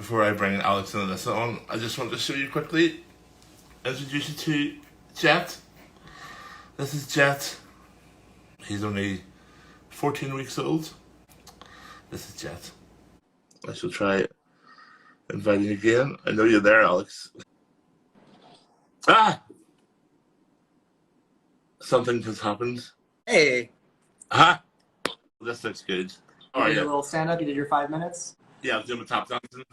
before I bring Alex and Alyssa on, I just want to show you quickly, introduce you to Jet. This is Jet. He's only 14 weeks old. This is Jet. I shall try inviting you again. I know you're there, Alex. Ah! Something has happened. Hey. Aha! This looks good. You did a little stand-up? You did your 5 minutes? Yeah, I was doing my tap dancing.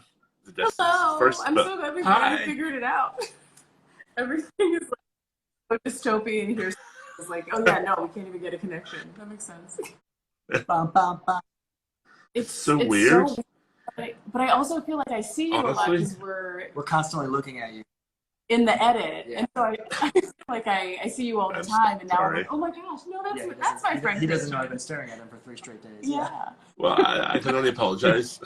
Hello! First, I'm so glad we finally figured it out. Everything is like so dystopian here. It's like, oh yeah, no, we can't even get a connection. That makes sense. Bum, bum, bum. It's so weird. But I also feel like I see you a lot because we're constantly looking at you. In the edit, and so I feel like I see you all the time, and now I'm like, oh my gosh, no, that's my friend. He doesn't know I've been staring at him for 3 straight days. Yeah. Well, I can only apologize.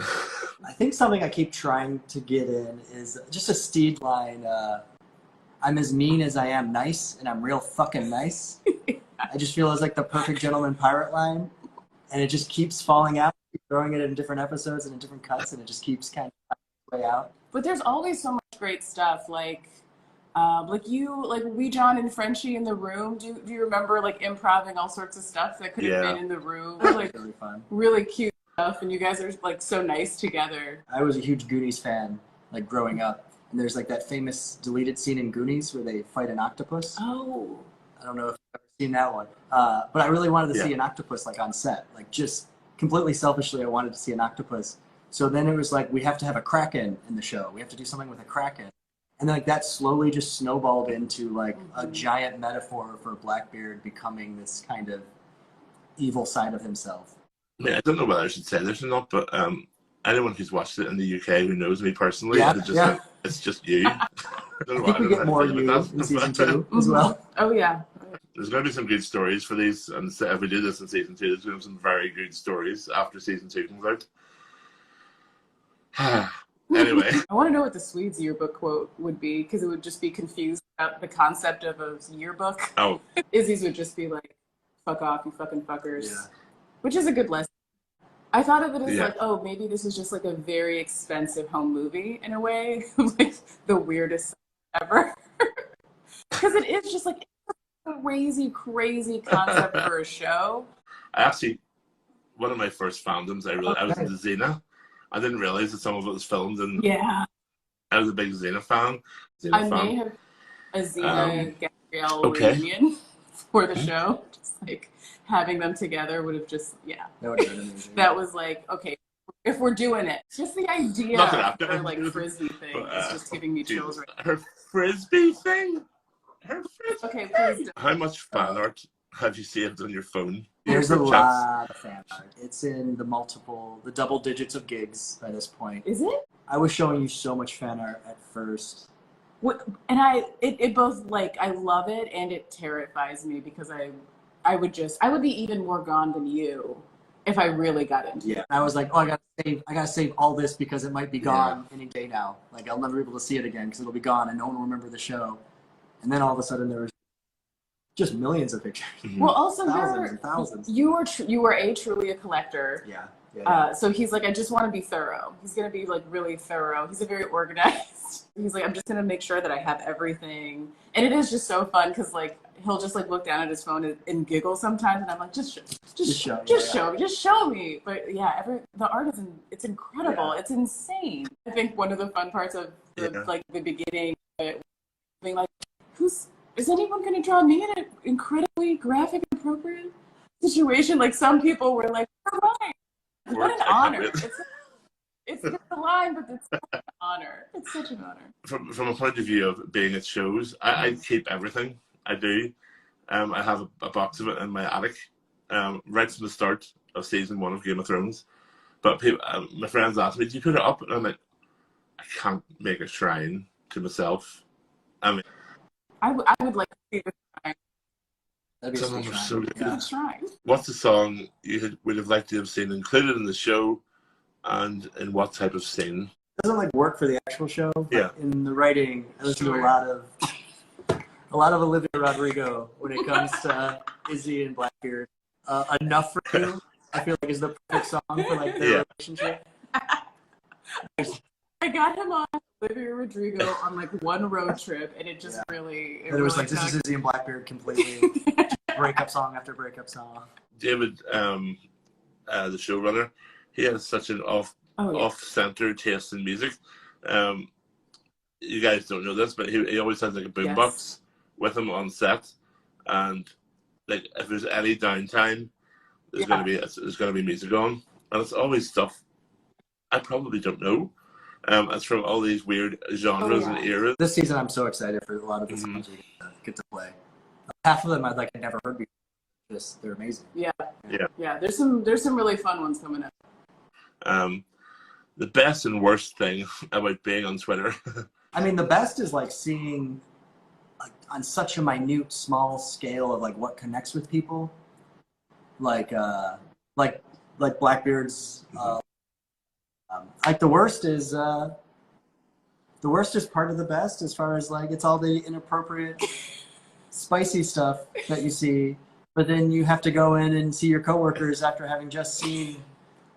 I think something I keep trying to get in is just a Steed line. I'm as mean as I am nice, and I'm real fucking nice. I just feel it's like the perfect gentleman pirate line, and it just keeps falling out. Keep throwing it in different episodes and in different cuts, and it just keeps kind of way out. But there's always so much great stuff, like John and Frenchie in the room. Do you remember like improvising all sorts of stuff that could have been in the room? Like really fun, really cute stuff, and you guys are like so nice together. I was a huge Goonies fan, like growing up, and there's like that famous deleted scene in Goonies where they fight an octopus. Oh, I don't know if you've ever seen that one, but I really wanted to see an octopus like on set, like just completely selfishly, I wanted to see an octopus. So then it was like we have to have a kraken in the show. We have to do something with a kraken. And then, like, that slowly just snowballed into like a giant metaphor for Blackbeard becoming this kind of evil side of himself. I mean, I don't know whether I should say this or not, but anyone who's watched it in the UK who knows me personally, it's just you. I think we get more you in season 2 as well. Oh yeah. There's going to be some good stories for these, and if we do this in season 2, there's going to be some very good stories after season 2 comes out. Anyway. I want to know what the Swedes yearbook quote would be, because it would just be confused about the concept of a yearbook. Oh. Izzy's would just be like, fuck off, you fucking fuckers. Yeah. Which is a good lesson. I thought of it as like, oh, maybe this is just like a very expensive home movie in a way. Like the weirdest ever. Because it is just like a crazy concept for a show. I actually, one of my first fandoms, I was into Xena. I didn't realize that some of it was filmed, and I was a big Xena fan. May have a Xena Gabrielle reunion for the show. Just like having them together would have just that would have been amazing. That was like, okay, if we're doing it, just the idea for like frisbee thing is just giving me chills right now. Her frisbee thing. Okay, please don't. How much fan art have you saved on your phone? There's a lot of fan art. It's in the double digits of gigs by this point. Is it? I was showing you so much fan art at first. And it both like, I love it and it terrifies me because I would be even more gone than you if I really got into it. I was like, oh, I gotta save all this because it might be gone any day now. Like I'll never be able to see it again because it'll be gone and no one will remember the show. And then all of a sudden there was just millions of pictures. Well, also thousands and thousands. You were truly a collector. Yeah. So he's like, I just want to be thorough. He's gonna be like really thorough. He's a very organized. He's like, I'm just gonna make sure that I have everything. And it is just so fun because like he'll just like look down at his phone and giggle sometimes, and I'm like, just show me. But the art it's incredible. It's insane. I think one of the fun parts of like the beginning, being like, is anyone going to draw me in an incredibly graphic and appropriate situation? Like some people were like, what an honor. It's a line, but it's such an honor. It's such an honor. From a point of view of being at shows, I keep everything. I do. I have a box of it in my attic, right from the start of season 1 of Game of Thrones. But my friends ask me, do you put it up? And I'm like, I can't make a shrine to myself. I mean, I would like to see the shrine. That'd be some of them are so good. Shrine. What's the song you would have liked to have seen included in the show, and in what type of scene? It doesn't like work for the actual show. But in the writing, I listen to a lot of Olivia Rodrigo when it comes to Izzy and Blackbeard. Enough for You, I feel like is the perfect song for like their relationship. I got him on Olivia Rodrigo on like one road trip, and it just really. It was like, this is Izzy and Blackbeard completely. Breakup song after breakup song. David, the showrunner, he has such an off-center taste in music. You guys don't know this, but he always has like a boombox with him on set, and like if there's any downtime, there's gonna be music on, and it's always stuff I probably don't know. It's from all these weird genres and eras. This season, I'm so excited for a lot of the songs we get to play. Half of them I'd never heard before. They're amazing. Yeah. There's some really fun ones coming up. The best and worst thing about being on Twitter. I mean, the best is like seeing on such a minute, small scale of like what connects with people. Like Blackbeard's. Like the worst is part of the best as far as like it's all the inappropriate, spicy stuff that you see. But then you have to go in and see your coworkers after having just seen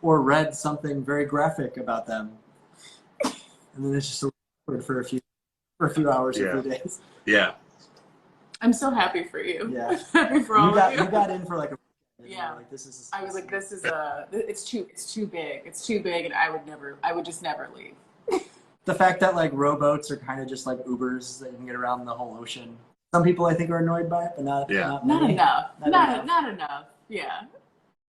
or read something very graphic about them, and then it's just awkward for a few hours or a few days. Yeah. I'm so happy for you. Yeah. Happy for all of you. You got in for like a. Like this is. I was like, this is it's too big. It's too big, and I would just never leave. The fact that like rowboats are kind of just like Ubers that you can get around the whole ocean. Some people I think are annoyed by it, but not enough. Not enough. Yeah.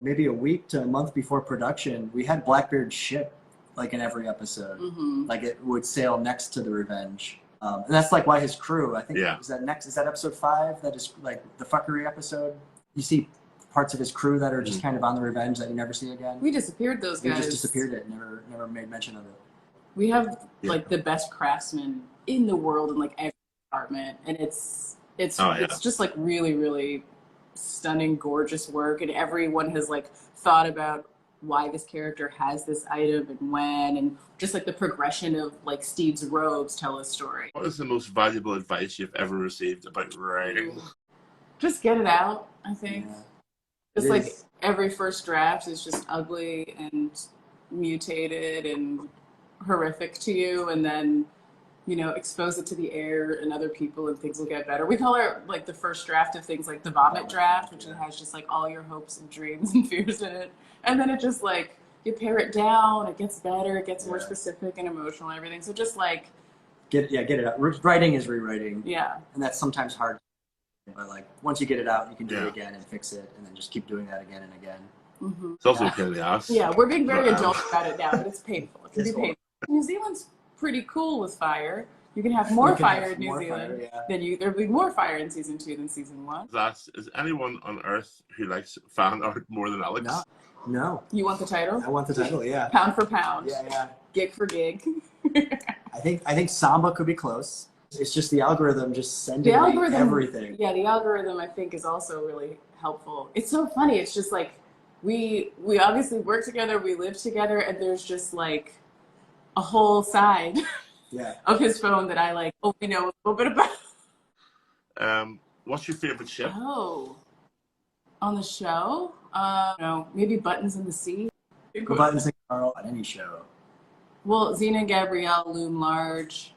Maybe a week to a month before production, we had Blackbeard's ship like in every episode. Like it would sail next to the Revenge. And that's like why his crew, I think, is that episode 5? That is like the fuckery episode. You see parts of his crew that are just kind of on the Revenge that you never see again. We disappeared those guys. We just disappeared it. Never made mention of it. We have like the best craftsmen in the world in like every department, and it's just like really, really stunning, gorgeous work, and everyone has like thought about why this character has this item and when, and just like the progression of like Steve's robes tell a story. What is the most valuable advice you've ever received about writing? Just get it out, I think. Yeah. Just like every first draft is just ugly and mutated and horrific to you, and then expose it to the air and other people, and things will get better. We call it like the first draft of things like the vomit draft, which has just like all your hopes and dreams and fears in it, and then it just like you pare it down, it gets better, it gets more specific and emotional and everything. So just like get it out. Writing is rewriting. Yeah. And that's sometimes hard. But like once you get it out, you can do it again and fix it, and then just keep doing that again and again. It's also a pain in the ass. Yeah, we're being very adult about it now, but it's painful. It can be painful. New Zealand's pretty cool with fire. You can have more fire in New Zealand there'll be more fire in season 2 than season 1. Is anyone on Earth who likes fan art more than Alex? No. You want the title? I want the title, yeah. Pound for pound. Yeah. Gig for gig. I think Samba could be close. It's just the algorithm just sending me everything. Yeah, the algorithm I think is also really helpful. It's so funny. It's just like we obviously work together, we live together, and there's just like a whole side of his phone that I like only know a little bit about. What's your favorite ship? Oh, on the show? Maybe Buttons in the Sea. Buttons and Carl on any show. Well, Xena and Gabrielle loom large.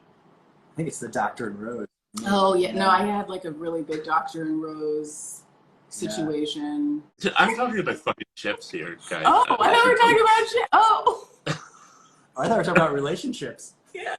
I think it's the Doctor and Rose. Oh yeah, no, I had like a really big Doctor and Rose situation. I'm talking about fucking ships here, guys. Oh, I thought we were talking about shit. Oh. I thought we were talking about relationships. Yeah.